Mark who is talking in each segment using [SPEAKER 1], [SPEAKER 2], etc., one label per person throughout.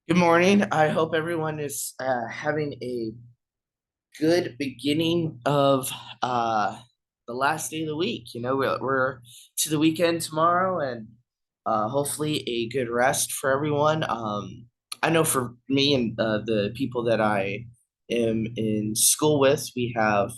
[SPEAKER 1] Good morning. I hope everyone is having a good beginning of uh, the last day of the week. We're to the weekend tomorrow, and hopefully a good rest for everyone. I know for me and the people that I am in school with, we have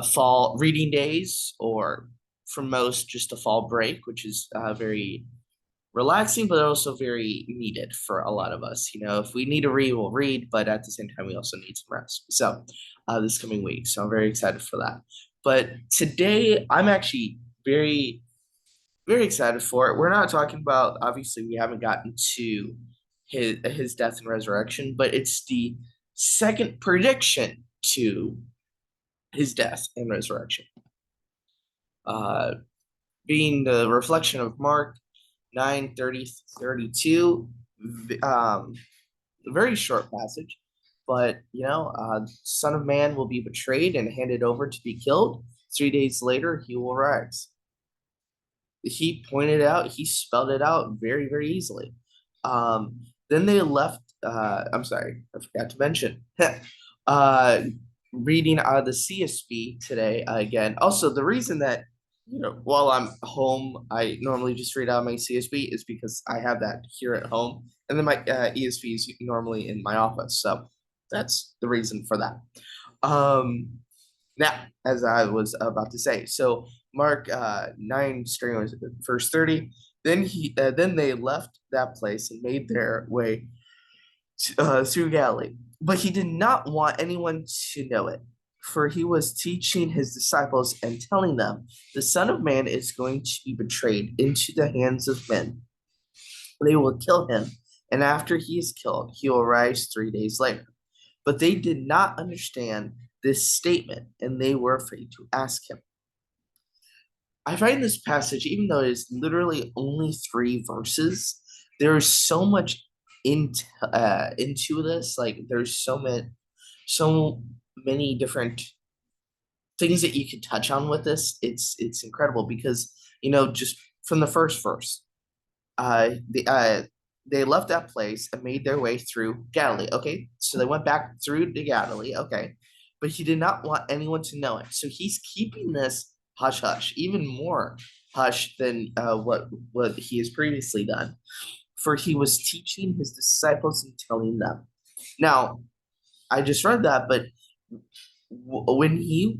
[SPEAKER 1] fall reading days, or for most, just a fall break, which is very relaxing, but also very needed for a lot of us. If we need to read, we'll read, but at the same time, we also need some rest. So, this coming week, so I'm very excited for that. But today, I'm actually very, very excited for it. We're not talking about, obviously, we haven't gotten to his death and resurrection, but it's the second prediction to his death and resurrection. Uh, Being the reflection of Mark 9:30-32. Um, a very short passage, but Son of Man will be betrayed and handed over to be killed. 3 days later, he will rise. He spelled it out very, very easily. Then they left. I'm sorry, I forgot to mention. uh, Reading out of the CSB today again. Also, the reason that while I'm home, I normally just read out of my CSB is because I have that here at home, and then my ESV is normally in my office. So that's the reason for that. Um, Now, as I was about to say, so Mark 9, starting with verse 30, then they left that place and made their way through Galilee. But he did not want anyone to know it, for he was teaching his disciples and telling them, the Son of Man is going to be betrayed into the hands of men. They will kill him, and after he is killed, he will rise 3 days later. But they did not understand this statement, and they were afraid to ask him. I find this passage, even though it is literally only 3 verses, there is so much into this. Like there's so many different things that you could touch on with this. It's incredible because just from the first verse, they left that place and made their way through Galilee. Okay, so they went back through to Galilee. Okay, but he did not want anyone to know it, so he's keeping this hush hush, even more hush than what he has previously done. For he was teaching his disciples and telling them. Now, I just read that, but when he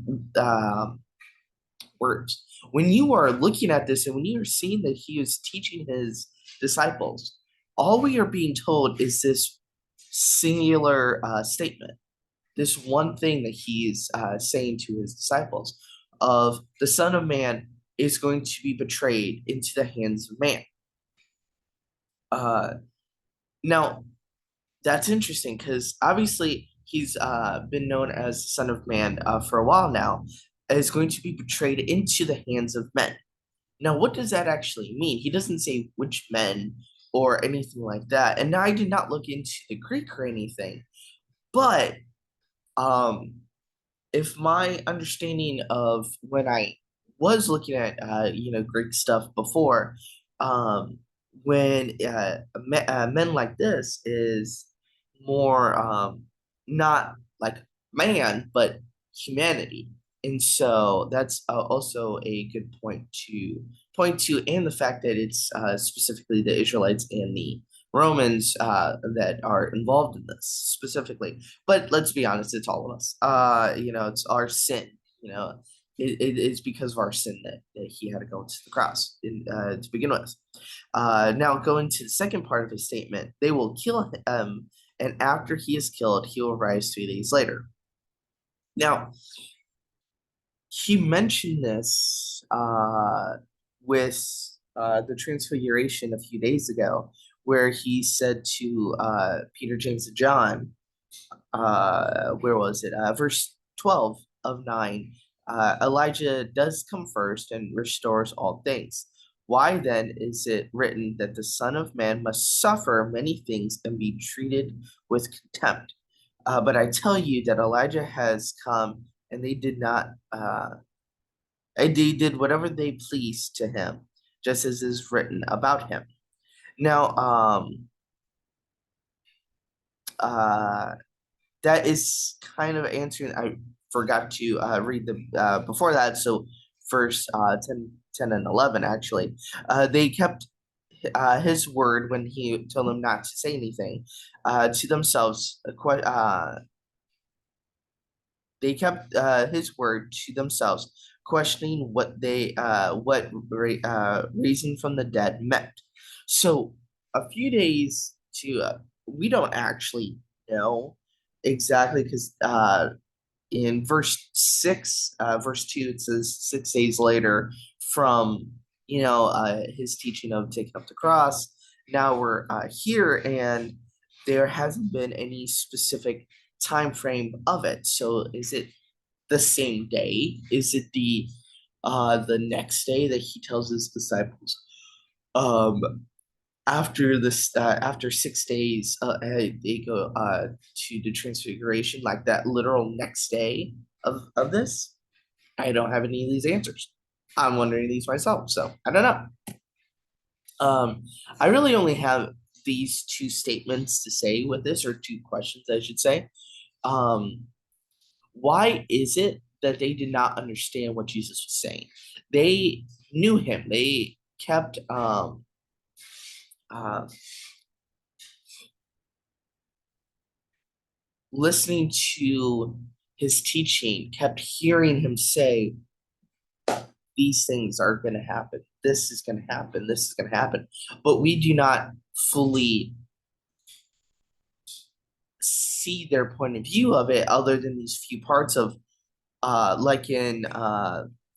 [SPEAKER 1] words. When you are looking at this and when you are seeing that he is teaching his disciples, all we are being told is this singular statement, this one thing that he's saying to his disciples of the Son of Man is going to be betrayed into the hands of man. Uh, Now, that's interesting because obviously he's been known as the Son of Man for a while now, is going to be betrayed into the hands of men. Now, what does that actually mean? He doesn't say which men or anything like that. And I did not look into the Greek or anything, but um, if my understanding of when I was looking at Greek stuff before, um, when men like this is more not like man, but humanity. And so that's also a good point to point to, and the fact that it's specifically the Israelites and the Romans that are involved in this specifically. But let's be honest, it's all of us. It's our sin. It's because of our sin that he had to go to the cross to begin with. Now, going to the second part of his statement, they will kill him, and after he is killed, he will rise 3 days later. Now, he mentioned this with the Transfiguration a few days ago, where he said to Peter, James, and John, where was it? Verse 12 of 9. Elijah does come first and restores all things. Why then is it written that the Son of Man must suffer many things and be treated with contempt? But I tell you that Elijah has come, and they did whatever they pleased to him, just as is written about him. Now, uh, that is kind of answering. I forgot to read the before that. So verse 10 and 11 actually, they kept his word when he told them not to say anything to themselves. They kept his word to themselves, questioning what raising from the dead meant. So a few days to we don't actually know exactly because in verse 2, it says 6 days later from his teaching of taking up the cross. Now we're here, and there hasn't been any specific time frame of it. So is it the same day? Is it the next day that he tells his disciples? Um, after 6 days, they go to the transfiguration, like that literal next day of this. I don't have any of these answers. I'm wondering these myself, so I don't know. Um, I really only have these two statements to say with this, or two questions, I should say. Um, why is it that they did not understand what Jesus was saying? They knew him. They kept uh, listening to his teaching, kept hearing him say, these things are going to happen. This is going to happen. This is going to happen. But we do not fully see their point of view of it other than these few parts of like in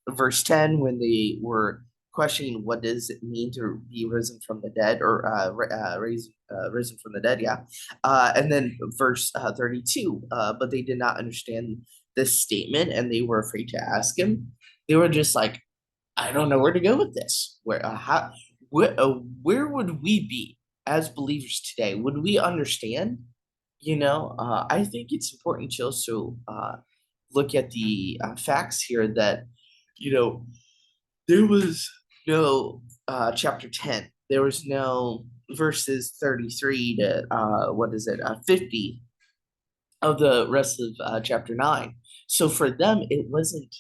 [SPEAKER 1] verse 10 when they were questioning what does it mean to be risen from the dead or risen from the dead, yeah. And then verse 32, but they did not understand this statement and they were afraid to ask him. They were just like, I don't know where to go with this. Where would we be as believers today? Would we understand? I think it's important to also look at the facts here that you know there was no chapter 10. There was no verses 33 to what is it 50 of the rest of chapter 9. So for them it wasn't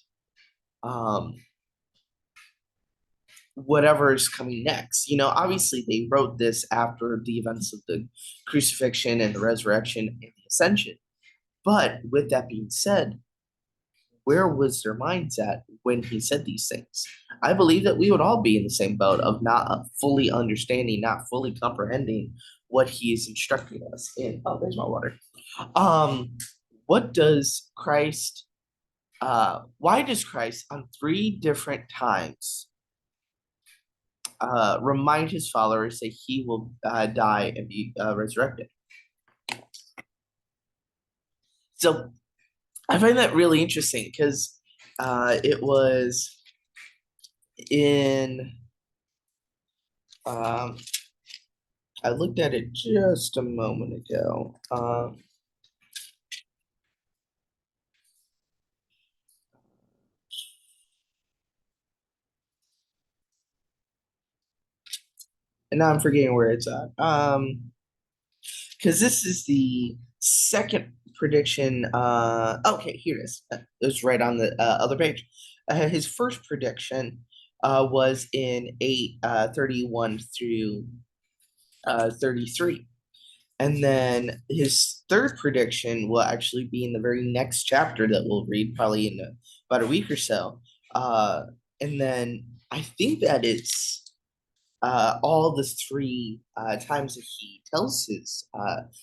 [SPEAKER 1] um whatever is coming next. Obviously they wrote this after the events of the crucifixion and the resurrection and the ascension. But with that being said, where was their minds at when he said these things? I believe that we would all be in the same boat of not fully understanding, not fully comprehending what he is instructing us in. Oh, there's my water. Um, what does Christ, why does Christ on three different times remind his followers that he will die and be resurrected? So I find that really interesting because it was in um, I looked at it just a moment ago. And now I'm forgetting where it's at. Because this is the second prediction. Okay, here it is. It was right on the other page. His first prediction was in 8:31 through 33. And then his third prediction will actually be in the very next chapter that we'll read probably in about a week or so. Uh, and then I think that it's all the three times that he tells his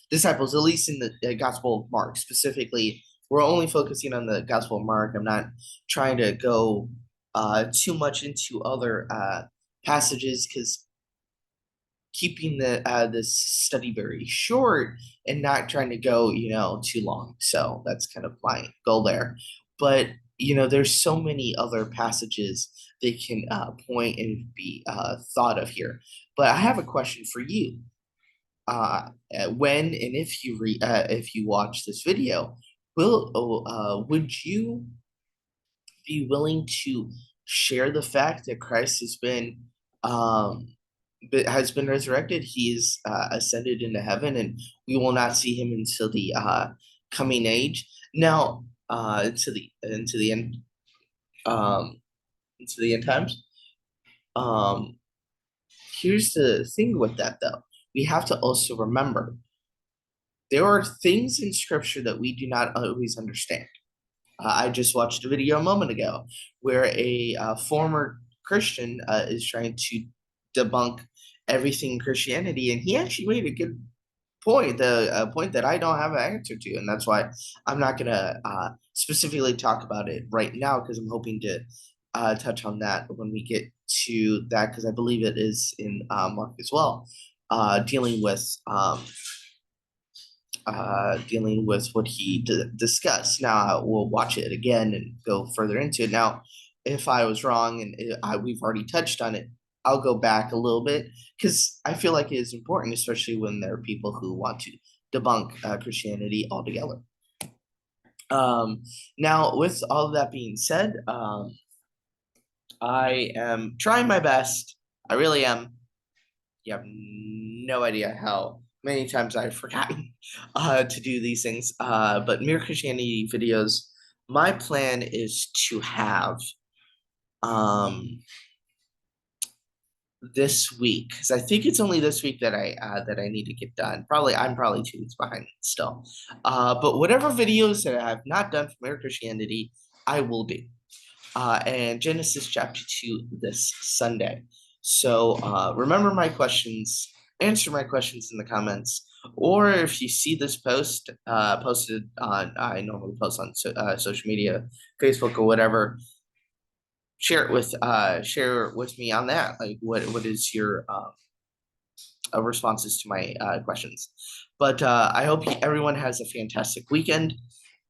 [SPEAKER 1] disciples, at least in the Gospel of Mark specifically. We're only focusing on the Gospel of Mark. I'm not trying to go too much into other passages because keeping this study very short and not trying to go too long. So that's kind of my goal there. But there's so many other passages they can point and be thought of here. But I have a question for you. When and if you watch this video, would you be willing to share the fact that Christ has been um, has been resurrected. He is ascended into heaven, and we will not see him until the coming age. Now, into the end, um, into the end times. Um, Here's the thing with that, though. We have to also remember there are things in Scripture that we do not always understand. I just watched a video a moment ago where a former Christian is trying to debunk everything in Christianity, and he actually made a good point, a point that I don't have an answer to, and that's why I'm not gonna specifically talk about it right now because I'm hoping to touch on that when we get to that because I believe it is in Mark as well, dealing with dealing with what he discussed. Now we'll watch it again and go further into it. Now, if I was wrong and we've already touched on it, I'll go back a little bit because I feel like it is important, especially when there are people who want to debunk Christianity altogether. Now, with all of that being said, I am trying my best. I really am. You have no idea how many times I've forgotten to do these things. But Mere Christianity videos, my plan is to have um, this week because I think it's only this week that I need to get done. I'm probably 2 weeks behind still. But whatever videos that I have not done for Mere Christianity, I will do. And Genesis chapter 2 this Sunday. So remember my questions, answer my questions in the comments, or if you see this post posted on, I normally post on social media, Facebook or whatever, share with me on that. Like, what is your responses to my questions? But I hope everyone has a fantastic weekend.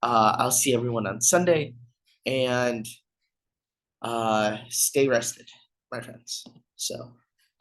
[SPEAKER 1] I'll see everyone on Sunday, and stay rested, my friends. So.